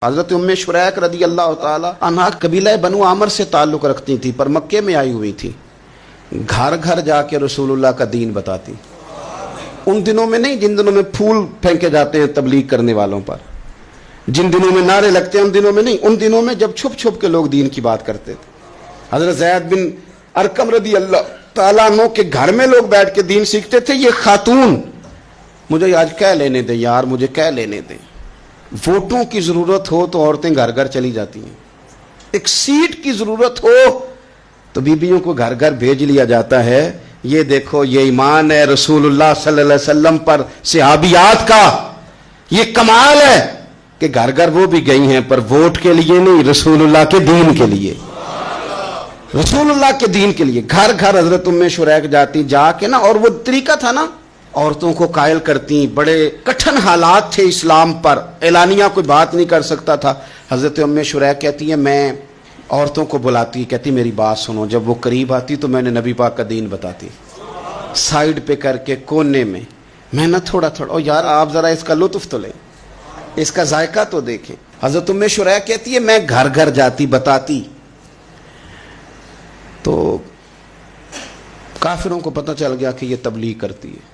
حضرت ام شریک رضی اللہ تعالی عنہا قبیلہ بنو عامر سے تعلق رکھتی تھی پر مکے میں آئی ہوئی تھی، گھر گھر جا کے رسول اللہ کا دین بتاتی. ان دنوں میں نہیں جن دنوں میں پھول پھینکے جاتے ہیں تبلیغ کرنے والوں پر، جن دنوں میں نعرے لگتے ہیں ان دنوں میں نہیں، ان دنوں میں جب چھپ چھپ کے لوگ دین کی بات کرتے تھے. حضرت زید بن ارقم رضی اللہ تعالیٰ عنہ کے گھر میں لوگ بیٹھ کے دین سیکھتے تھے. یہ خاتون مجھے آج کہہ لینے دیں یار، مجھے کہہ لینے دیں، ووٹوں کی ضرورت ہو تو عورتیں گھر گھر چلی جاتی ہیں، ایک سیٹ کی ضرورت ہو تو بیویوں کو گھر گھر بھیج لیا جاتا ہے. یہ دیکھو یہ ایمان ہے رسول اللہ صلی اللہ علیہ وسلم پر صحابیات کا، یہ کمال ہے کہ گھر گھر وہ بھی گئی ہیں پر ووٹ کے لیے نہیں، رسول اللہ کے دین کے لیے، رسول اللہ کے دین کے لیے گھر گھر حضرت ام شریک جاتی، جا کے نا، اور وہ طریقہ تھا نا، عورتوں کو قائل کرتی. بڑے کٹھن حالات تھے اسلام پر، اعلانیہ کوئی بات نہیں کر سکتا تھا. حضرت ام شریک کہتی ہے میں عورتوں کو بلاتی، کہتی میری بات سنو. جب وہ قریب آتی تو میں نے نبی پاک کا دین بتاتی، سائیڈ پہ کر کے کونے میں نہ تھوڑا تھوڑا، او یار آپ ذرا اس کا لطف تو لیں، اس کا ذائقہ تو دیکھیں. حضرت ام شریک کہتی ہے میں گھر گھر جاتی بتاتی. تو کافروں کو پتہ چل گیا کہ یہ تبلیغ کرتی ہے.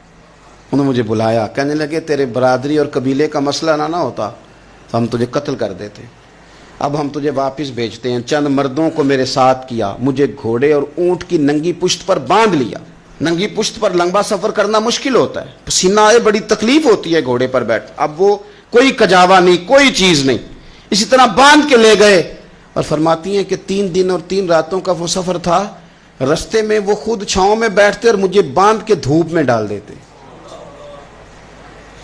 انہوں نے مجھے بلایا، کہنے لگے تیرے برادری اور قبیلے کا مسئلہ نہ ہوتا تو ہم تجھے قتل کر دیتے، اب ہم تجھے واپس بھیجتے ہیں. چند مردوں کو میرے ساتھ کیا، مجھے گھوڑے اور اونٹ کی ننگی پشت پر باندھ لیا. ننگی پشت پر لمبا سفر کرنا مشکل ہوتا ہے، پسینہ آئے، بڑی تکلیف ہوتی ہے گھوڑے پر بیٹھ. اب وہ کوئی کجاوا نہیں، کوئی چیز نہیں، اسی طرح باندھ کے لے گئے. اور فرماتی ہیں کہ 3 دن اور 3 راتوں کا وہ سفر تھا. رستے میں وہ خود چھاؤں میں بیٹھتے اور مجھے باندھ کے دھوپ میں ڈال دیتے.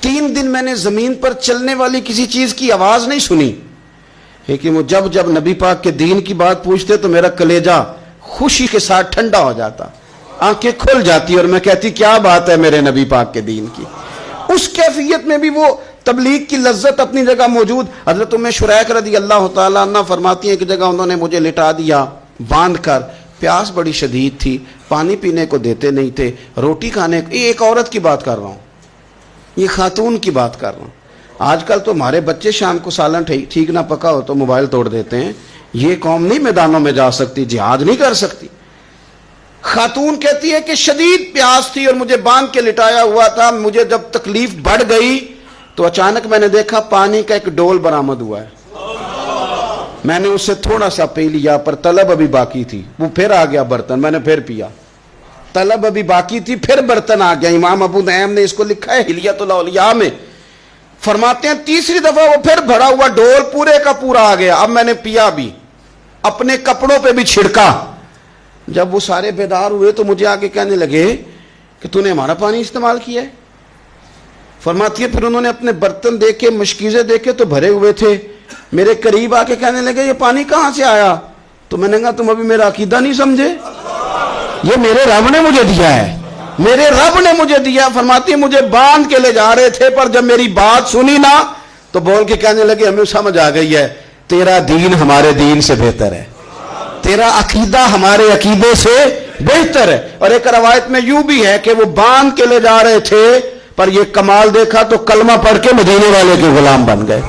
3 دن میں نے زمین پر چلنے والی کسی چیز کی آواز نہیں سنی، لیکن وہ جب نبی پاک کے دین کی بات پوچھتے تو میرا کلیجہ خوشی کے ساتھ ٹھنڈا ہو جاتا، آنکھیں کھل جاتی اور میں کہتی کیا بات ہے میرے نبی پاک کے دین کی. اس کیفیت میں بھی وہ تبلیغ کی لذت اپنی جگہ موجود. حضرت ام شریک رضی اللہ تعالیٰ عنہ فرماتی ہیں کہ جگہ انہوں نے مجھے لٹا دیا باندھ کر. پیاس بڑی شدید تھی، پانی پینے کو دیتے نہیں تھے، روٹی کھانے کو. یہ ایک عورت کی بات کر رہا ہوں، یہ خاتون کی بات کر رہا ہوں. آج کل تو ہمارے بچے شام کو سالن ٹھیک نہ پکا ہو تو موبائل توڑ دیتے ہیں. یہ قوم نہیں میدانوں میں جا سکتی، جہاد نہیں کر سکتی. خاتون کہتی ہے کہ شدید پیاس تھی اور مجھے باندھ کے لٹایا ہوا تھا. مجھے جب تکلیف بڑھ گئی تو اچانک میں نے دیکھا پانی کا ایک ڈول برآمد ہوا ہے. میں نے اسے تھوڑا سا پی لیا پر طلب ابھی باقی تھی. وہ پھر آ گیا برتن، میں نے پھر پیا. طلب ابھی باقی تھی، پھر برتن آ گیا. امام ابو نعیم نے اس کو لکھا ہے حلیۃ الاولیاء میں. فرماتے ہیں تیسری دفعہ وہ پھر بھرا ہوا ڈول پورے کا پورا آ گیا. اب میں نے پیا بھی، اپنے کپڑوں پہ بھی چھڑکا. جب وہ سارے بیدار ہوئے تو مجھے آگے کہنے لگے کہ تو نے ہمارا پانی استعمال کیا ہے. فرماتی ہے پھر انہوں نے اپنے برتن دیکھے، مشکیزیں دیکھے تو بھرے ہوئے تھے. میرے قریب آ کے کہنے لگے یہ پانی کہاں سے آیا؟ تو میں نے کہا تم ابھی میرا عقیدہ نہیں سمجھے، یہ میرے رب نے مجھے دیا ہے، میرے رب نے مجھے دیا. فرماتی ہے مجھے باندھ کے لے جا رہے تھے پر جب میری بات سنی نا تو بول کے کہنے لگے ہمیں سمجھ آ گئی ہے تیرا دین ہمارے دین سے بہتر ہے، تیرا عقیدہ ہمارے عقیدے سے بہتر ہے. اور ایک روایت میں یوں بھی ہے کہ وہ باندھ کے لے جا رہے تھے پر یہ کمال دیکھا تو کلمہ پڑھ کے مدینے والے کے غلام بن گئے.